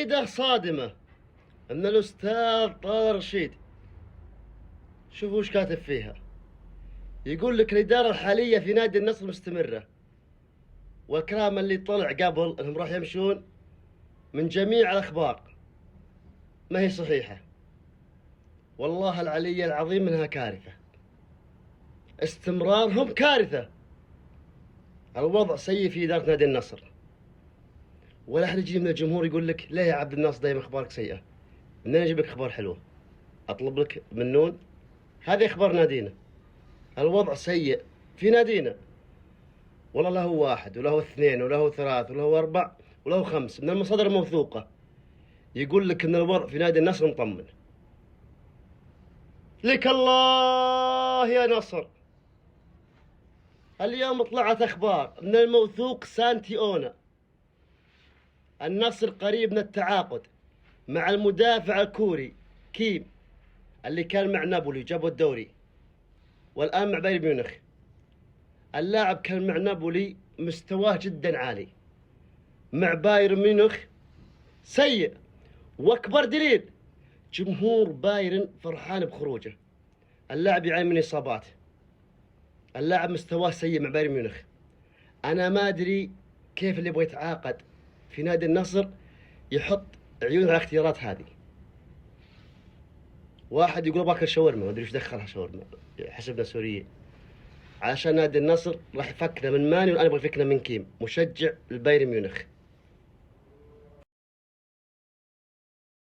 تغريدة صادمة من الأستاذ طارق رشيد. شوفوا وش كاتب فيها. يقول لك الإدارة الحالية في نادي النصر مستمرة، والكلام اللي طلع قبل انهم راح يمشون من جميع الأخبار ما هي صحيحة. والله العلي العظيم انها كارثة، استمرارهم كارثة. الوضع سيء في إدارة نادي النصر، ولا أحد يجي من الجمهور يقول لك ليه يا عبد الناصر دايما أخبارك سيئة؟ منين أجيب لك أخبار حلوة؟ أطلب لك من نون؟ هذه أخبار نادينا. الوضع سيء في نادينا، والله له واحد وله اثنين وله ثلاث وله أربع وله خمس من المصادر الموثوقة يقول لك أن الوضع في نادي النصر مطمن. لك الله يا نصر. اليوم طلعت أخبار من الموثوق سانتي أونا النصر قريب من التعاقد مع المدافع الكوري كيم اللي كان مع نابولي جابوا الدوري، والآن مع بايرن ميونخ. اللاعب كان مع نابولي مستواه جدا عالي، مع بايرن ميونخ سيء. واكبر دليل جمهور بايرن فرحان بخروجه. اللاعب يعاني من اصابات، اللاعب مستواه سيء مع بايرن ميونخ. انا ما ادري كيف اللي يبغى يتعاقد في نادي النصر يحط عيون على الاختيارات هذه. واحد يقول باكل شاورما، ما ادري ايش دخلها شاورما، حسبنا سوريين. عشان نادي النصر راح يفكنا من ماني، والان يبغى يفكنا من كيم مشجع البايرن ميونخ.